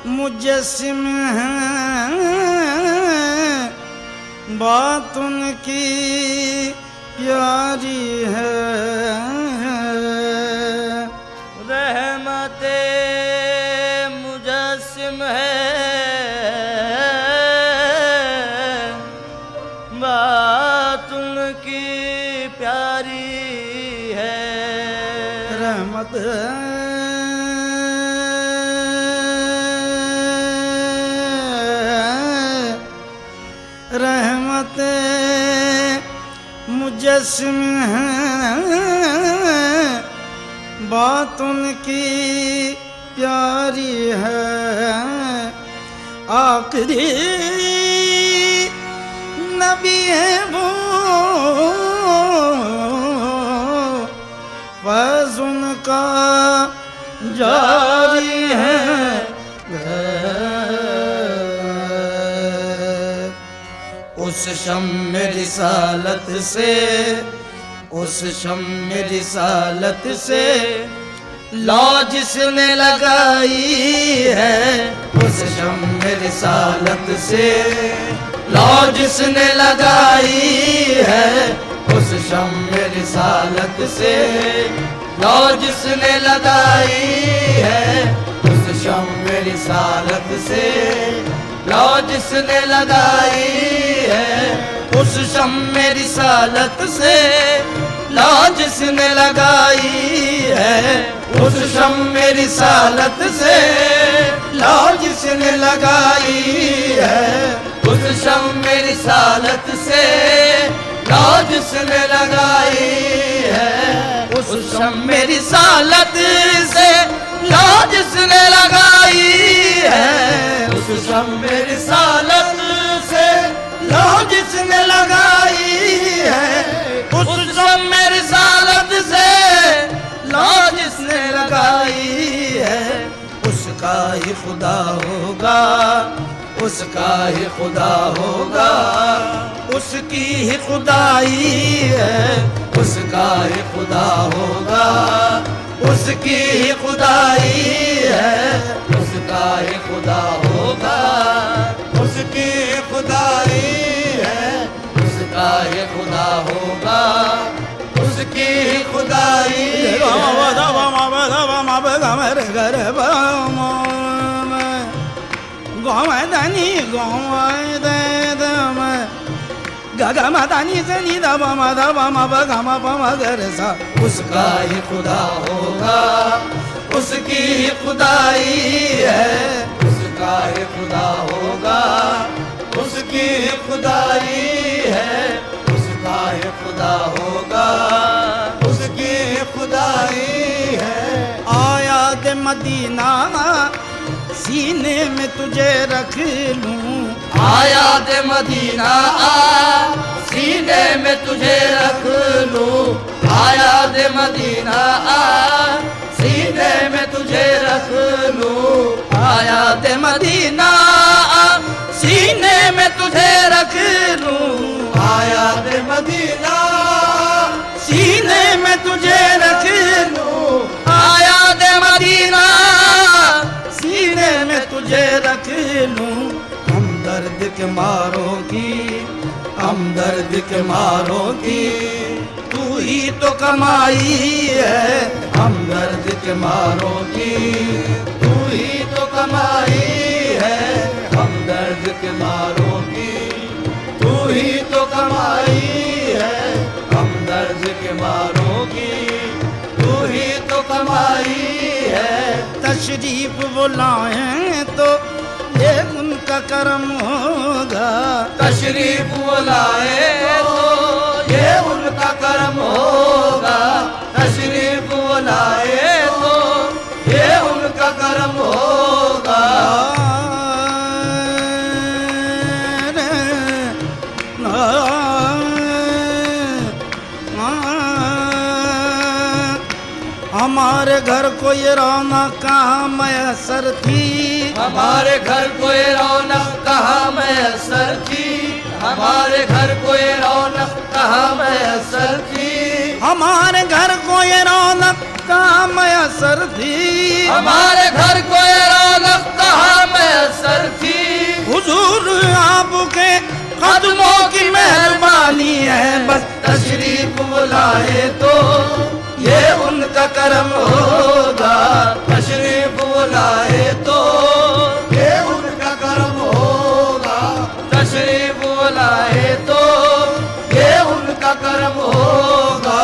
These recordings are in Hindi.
मुजस्सिम हैं, बात उनकी प्यारी है। रहमते मुजस्सिम है, बात उनकी प्यारी है। रहमत रहमत मुजस्सिम हैं, बात उनकी प्यारी है। आखिरी नबी है वो, फैज़ उनका जारी है। उस शम्म रिसालत से, उस शम्म रिसालत से लौ जिसने लगाई है। उस शम्म रिसालत से लौ जिसने लगाई है। उस शम्म रिसालत से लौ जिसने लगाई है। उस शम्म रिसालत से लौ जिसने लगाई है। उस शम्म रिसालत से लौ जिसने लगाई है। उस शम्म रिसालत से लौ जिसने लगाई है। उस शम्म रिसालत से लौ जिसने लगाई है। उस शम्म रिसालत से लौ जिसने लगाई है। उस शम्म रिसालत से लौ जिसने लगाई है। उस शम्म रिसालत से लौ जिसने लगाई है। उसका ही खुदा होगा, उसका ही खुदा होगा, उसकी ही खुदाई है। उसका ही खुदा होगा, उसकी ही खुदाई है। उसका ही खुदा होगा, उसकी ही खुदाई है। उसका ही खुदा होगा, उसकी ही खुदाई गोमदनी गोमदम गगमदनी सनी दब मदब मब गम पम गर सा। उसका ही खुदा होगा, उसकी ही खुदाई है। उसका ही खुदा होगा, उसकी ही खुदाई है। उसका ही खुदा होगा, उसकी ही खुदाई है। आया दे मदीना सीने में तुझे रख लूं। आया दे मदीना सीने में तुझे रख लूं। आया दे मदीना सीने में तुझे रख लूं। आया दे मदीना सीने में तुझे रख लूं। आया दे मदीना सीने में तुझे रख लूं। आया दे मदीना सीने में तुझे रख लूं। हमदर्द के मारों की, हमदर्द के मारों की तू ही तो कमाई है। हमदर्द के मारों की तू ही तो कमाई है। हमदर्द के मारों की तू ही तो कमाई है। हमदर्द के मारों की तू ही तो कमाई है। तशरीफ वो लाएं तो ये उनका करम होगा। तशरीफ वो लाए तो ये उनका करम होगा। तशरीफ वो लाए तो ये उनका करम होगा। हमारे घर को ये रौनक कहाँ मैसर थी। हमारे घर को ये रौनक कहाँ मैसर थी। हमारे घर को ये रौनक कहाँ मैसर थी। हमारे घर को ये रौनक कहाँ मैसर थी। हमारे घर को ये रौनक कहाँ कदमों की मेहरबानी है, बस तशरीफ बुलाए तो ये उनका करम होगा। तशरीफ बुलाए तो ये उनका करम होगा। तशरीफ बुलाए तो ये उनका करम होगा।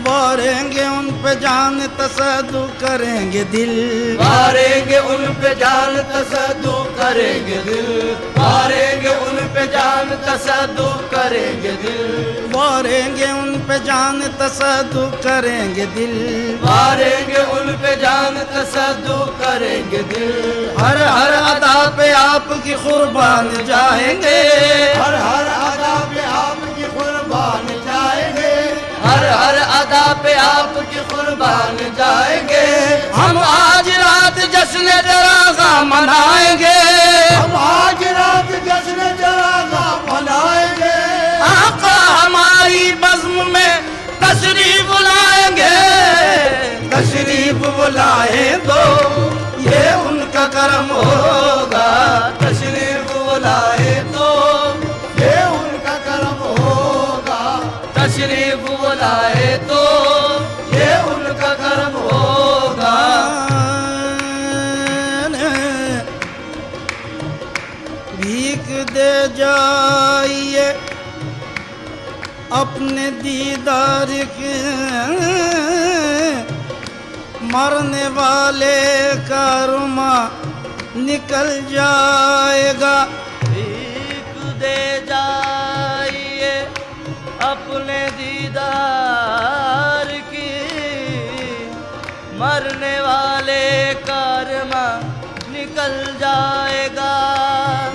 वारेंगे उन पे जान तसद्दु करेंगे दिल, मारेंगे उन पे जान तसद्दु करेंगे दिल, मारेंगे उन पे जान तसद्दु करेंगे दिल, वारेंगे उन पे जान तसद्दु करेंगे दिल, मारेंगे उन पे जान तसद्दु करेंगे दिल। हर हर अदा पे आपकी कुर्बान जाएंगे, हर हर अदा पे आपकी कुर्बान जाएंगे, हर हर अदा पे आपकी कुर्बान जाएंगे। हम आज रात जश्न जरागा मनाएंगे, हम आज रात जश्न जरागा मनाएंगे। आका हमारी बज़्म में तशरीफ बुलाएंगे। तशरीफ बुलाए तो ये उनका करम होगा। तशरीफ बुलाए तो ये उनका करम होगा। तशरीफ बुलाए तो ये उनका करम होगा। भीख दे जाइए अपने दीदार के, मरने वाले का रुमा निकल जाएगा। भीख दे जाइए अपने दीदार की, मरने वाले कर्मा निकल जाएगा।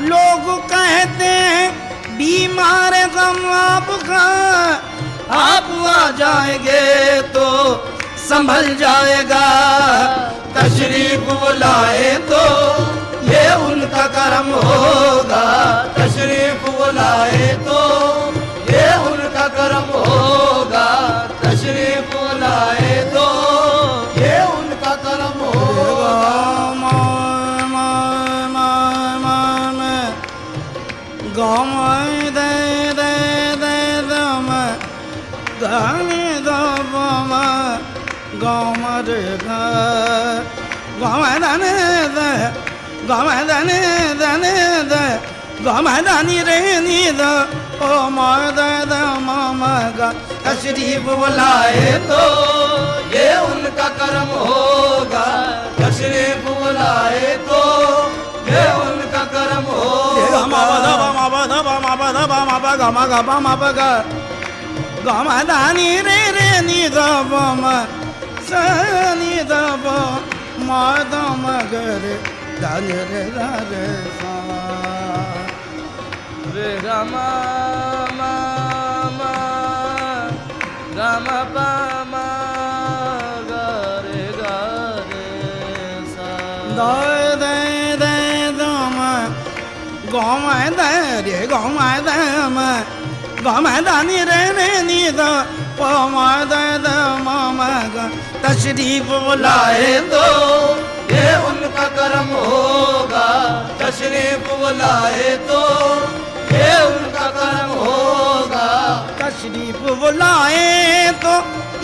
लोग कहते हैं बीमार गम आपका, आप आ जाएंगे तो संभल जाएगा। तशरीफ बुलाए तो ये उनका करम होगा। तशरीफ बुलाए तो ये उनका करम होगा। तशरीफ बुलाए तो ये उनका करम होगा। गाँव दे दे दे दम गाने दम गाँव रे गाँव दने दे गाँव दने दने दे गाँव दानी रे नी द ओ माँ दे द मामा गा। तशरीफ बुलाए तो ये उनका करम होगा। तशरीफ बुलाए तो ये उनका करम होगा। दानी रे रे नी दब सनी दब मादम गे दान रे रे रे रमा रमा पामा गे गे सा दे दे दम गाँव दे रे गाँव दम गाँव दानी रे रे नी द पमा दे द मामा गा। तशरीफ बुलाए तो ये उनका करम होगा। तशरीफ बुलाए तो ये उनका करम होगा। तशरीफ बुलाए तो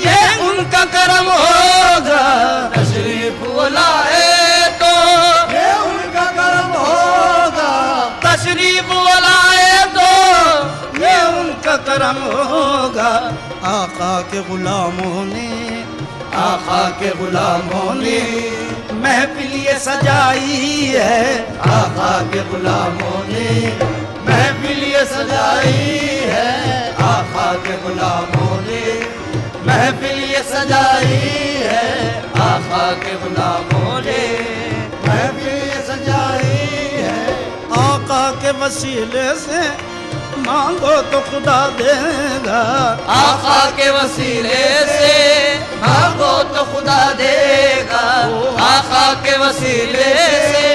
ये उनका करम होगा। तशरीफ बुलाए तो ये उनका करम होगा। तशरीफ बुलाए तो ये उनका करम होगा। आका के गुलामों ने आका के गुलामों ने महफिल ये सजाई है। आका के गुलामों ने महफिल ये सजाई है। आका के गुलामों ने महफिल ये सजाई है। आका के गुलामों ने महफिल ये सजाई है। आका के वसीले से मांगो तो खुदा देगा। आका के वसीले से मांगो तो खुदा देगा। आका के वसीले से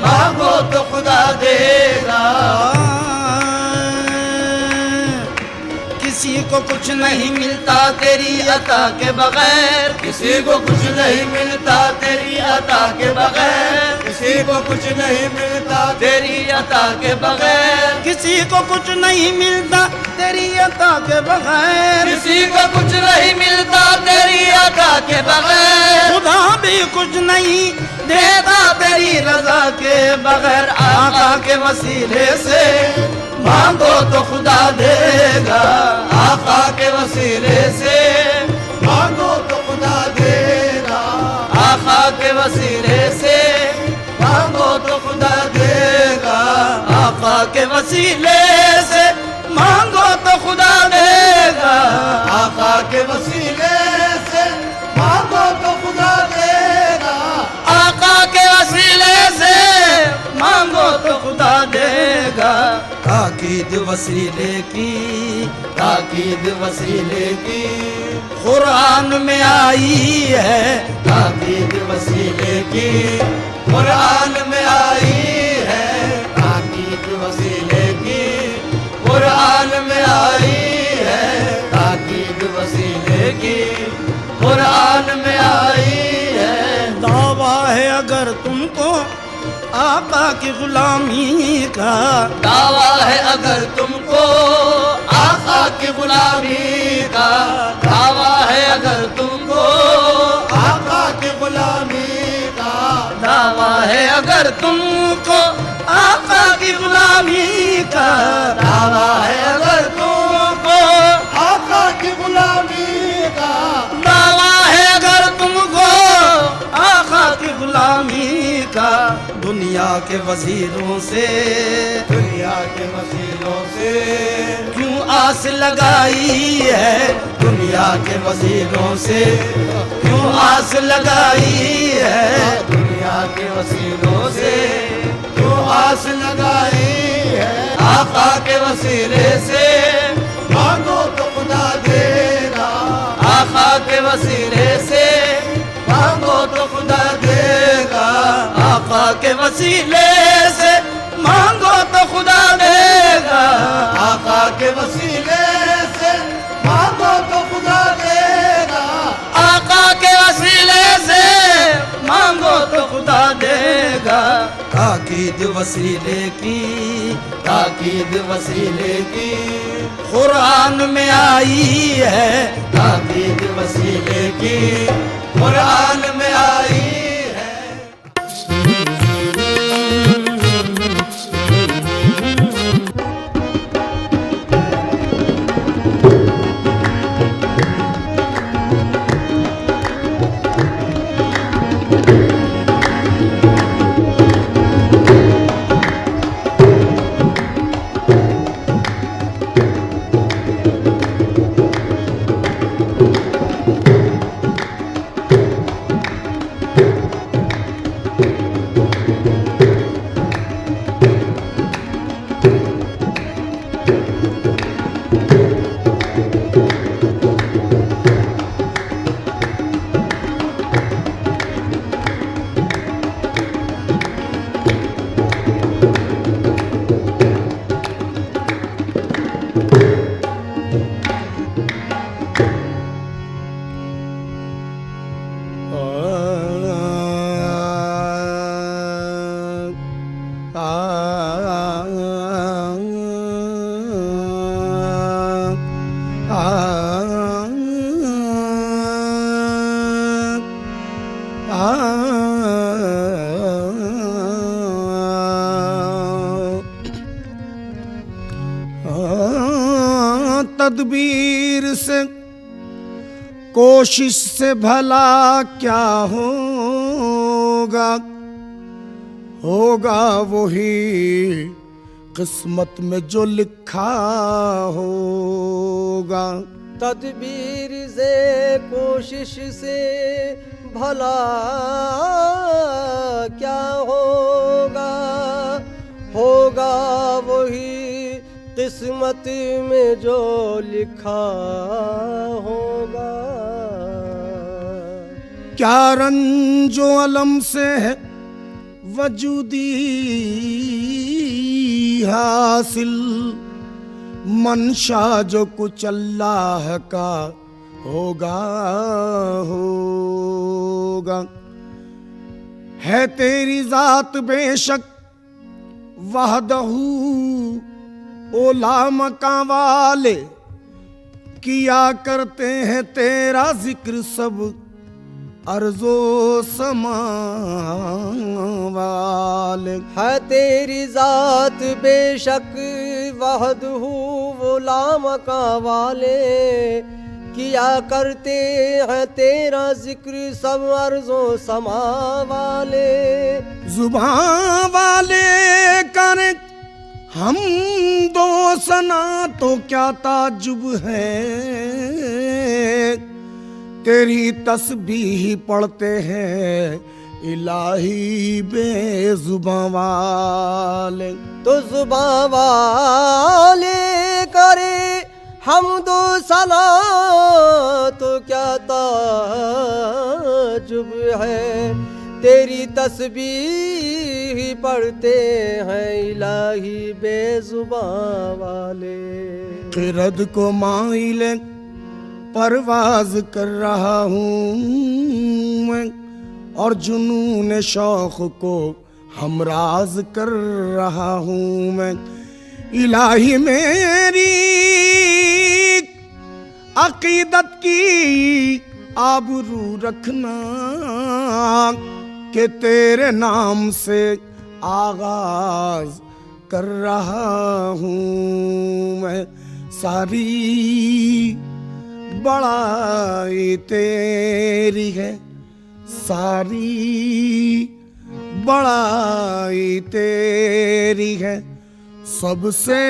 मांगो तो खुदा देगा। किसी को को कुछ नहीं मिलता तेरी अता के बगैर, किसी को कुछ नहीं मिलता तेरी अता के बगैर, किसी को कुछ नहीं मिलता तेरी अता के बगैर, किसी को कुछ नहीं मिलता तेरी अता के बगैर, किसी को कुछ नहीं मिलता तेरी अता के बगैर, खुदा भी कुछ नहीं देता तेरी रजा के बगैर। आका के वसीले से मांगो तो खुदा देगा, आका के वसीले से मांगो तो खुदा देगा, आका के वसीले से मांगो तो खुदा देगा, आका के वसीले से मांगो तो खुदा देगा, आका के वसीले से मांगो तो खुदा देगा, आका के वसीले से मांगो तो खुदा देगा। ताकीद वसीले की, ताकीद वसीले की कुरान में आई है, ताकीद वसीले की कुरान में आई है, ताकीद वसीले की कुरान में आई है, ताकीद वसीले की कुरान में आई है। दावा है अगर तुमको आका की गुलामी का, दावा है अगर तुमको आका की गुलामी का, दावा है अगर तुमको आका की गुलामी का, दावा है अगर तुमको आका की गुलामी का, दावा है अगर तुमको आका की गुलामी का, दावा है अगर तुमको आका की गुलामी का। दुनिया के वजीरों से, दुनिया के वसीलों से क्यों आस लगाई है, दुनिया के वसीलों से क्यों आस लगाई है, दुनिया के वसीलों से क्यों आस लगाई है, आका के वसीले से मांगो तो खुदा देगा, आका के वसीले से मांगो तो खुदा देगा, आका के वसीले से मांगो तो खुदा देगा, आका के वसीले से मांगो तो खुदा देगा, आका के वसीले से मांगो तो खुदा देगा। ताकीद वसीले की, ताकीद वसीले की कुरान में आई है, ताकीद वसीले की कुरान में आई है। तदबीर से कोशिश से भला क्या होगा, होगा वही किस्मत में जो लिखा होगा। तदबीर से कोशिश से भला क्या होगा, होगा वही किस्मत में जो लिखा होगा। क्या रंजो अलम से है वजूदी हासिल, मंशा जो कुछ अल्लाह का होगा होगा। है तेरी जात बेशक वहदहू ओला मका वाले, किया करते हैं तेरा जिक्र सब अर्जो समा वाले। है तेरी जात बेशक वहदहू वो लामका वाले, किया करते हैं तेरा जिक्र सब अर्जो समा वाले। जुबान वाले कर हम दो सना तो क्या ताजुब है, तेरी तस्बीह पढ़ते हैं इलाही बेजुबान वाले। तो जुबान वाले करे हम दो सना तो क्या ताजुब है, तेरी तस्बीह पढ़ते हैं इलाही बेजुबान वाले। किरद को माइले परवाज कर रहा हूँ मैं, और जुनून शौक को हमराज कर रहा हूँ मैं। इलाही मेरी अकीदत की आबरू रखना, कि तेरे नाम से आगाज कर रहा हूँ मैं। सारी बड़ाई तेरी है, सारी बड़ाई तेरी है, सबसे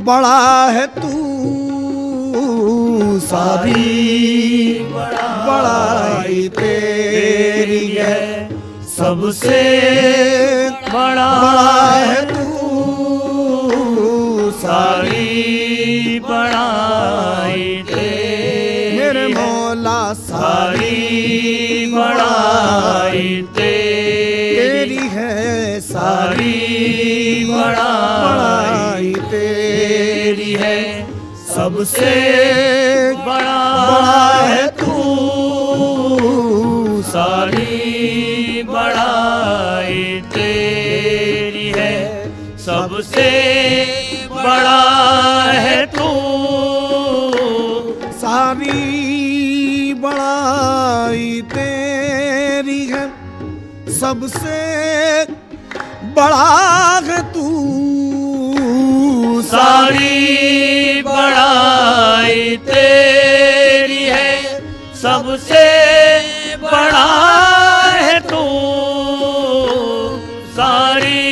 बड़ा है तू। सारी बड़ाई तेरी है, सबसे बड़ा है तू। सारी बड़ाई तेरी मेरे मौला सारी बड़ाई तेरी है, सारी बड़ाई तेरी है, सबसे बड़ा है तू। सारी बड़ाई तेरी है, सबसे बड़ा है तू। सारी बड़ाई तेरी है, सबसे बड़ा है तू। सारी बड़ाई तेरी है, सबसे बड़ा है तू। सारी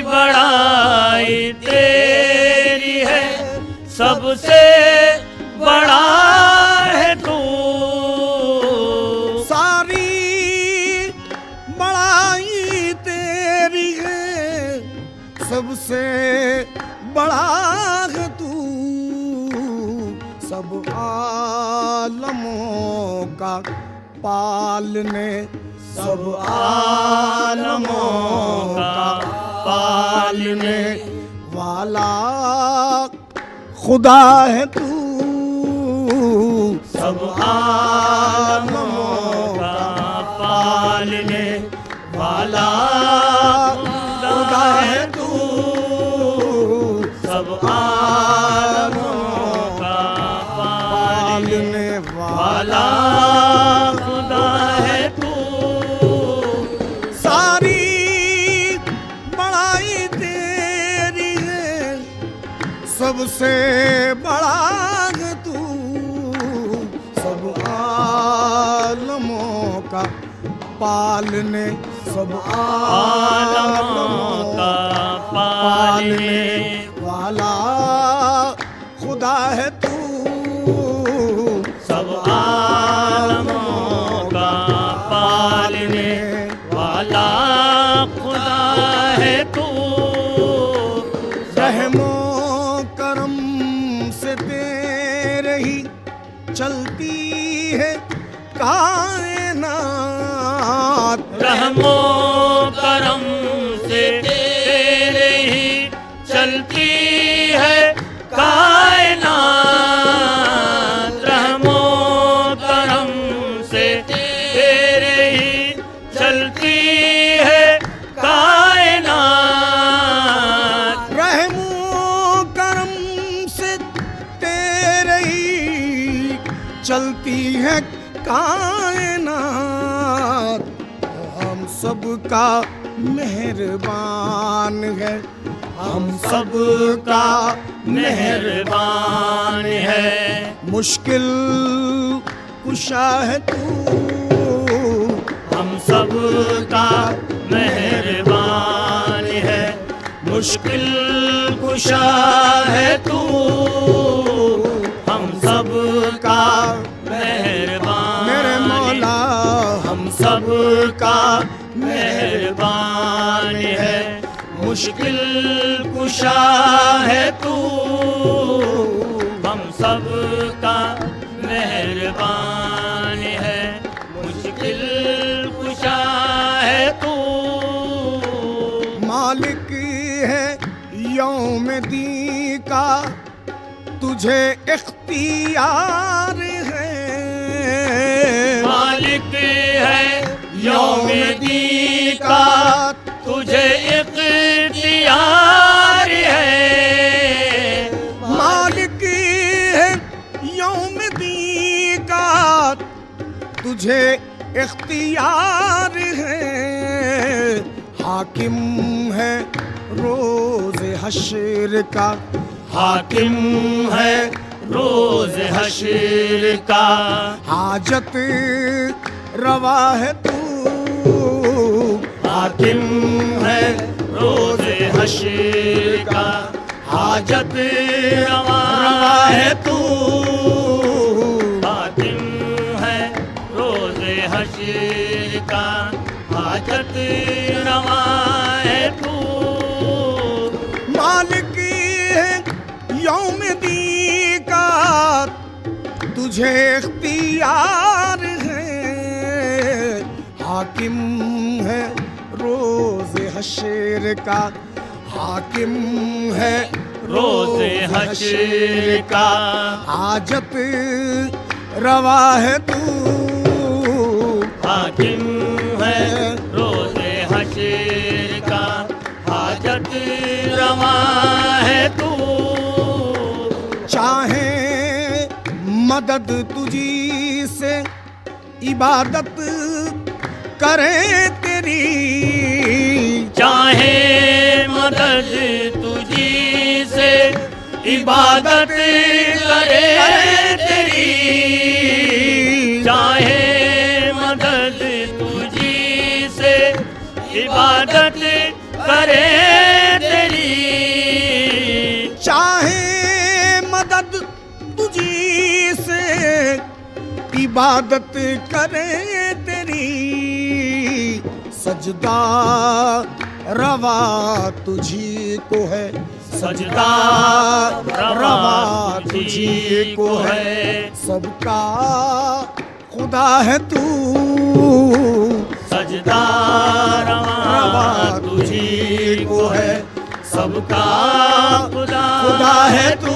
बड़ाई तेरी है, सबसे बड़ा है तू। सारी बड़ाई तेरी है, सबसे बड़ा है तू। सब आलमों का पालने, सब आलमों का पालने वाला खुदा है तू। सब आलमों का पालने वाला खुदा है तू। सब आलमों का पालने वाला खुदा है तू। सारी बड़ाई तेरी है, सबसे बड़ा है तू। सब आलमों का पालने, सब आलमों का पालने वाला खुदा है तू। सब आलमों का पालने वाला खुदा है तू। रहमो करम से तेरे ही चलती है कायनात। रहमो करम से तेरे ही चलती है चलती है कायनात, हम सब का मेहरबान है, हम सब का मेहरबान है। मुश्किल कुशा है तू, हम सब का मेहरबान है। मुश्किल कुशा है तू, हम सब का मेहरबान मेरे मौला हम सब का मेहरबान है। मुश्किल कुशा है तू, हम सब का मेहरबान है। मुश्किल कुशा है तू। मालिक है यौम दी का, तुझे इख्तियार है। मालिक है यौम दी का, तुझे इख्तियार है। मालिक है यौम दी का, तुझे इख्तियार है। हाकिम है रोज हश्र का, हाकिम है रोज हश्र का। हाजत रवा है तू, हाकिम है रोज हश्र का। हाजत रवा है तू। हाकिम है रोज हश्र का। हाजत रवा है तू। मालिक है यौम दी का, तुझे इख्तियार है। हाकिम है रोज हश्र का, हाकिम है रोज हश्र का। हाजत रवा है तू। हाकिम है रोज हश्र का। हाजत रवा है तू। चाहे मदद तुझी से इबादत करें तेरी, चाहे मदद तुझी से इबादत करे तेरी। चाहे मदद तुझी से इबादत करे तेरी। चाहे मदद तुझी से इबादत करें तेरी। सजदा रवा तुझी को है, सजदा रवा तुझी को है। सबका खुदा है तू, सजदा रवा तुझी को है। सबका खुदा खुदा है तू।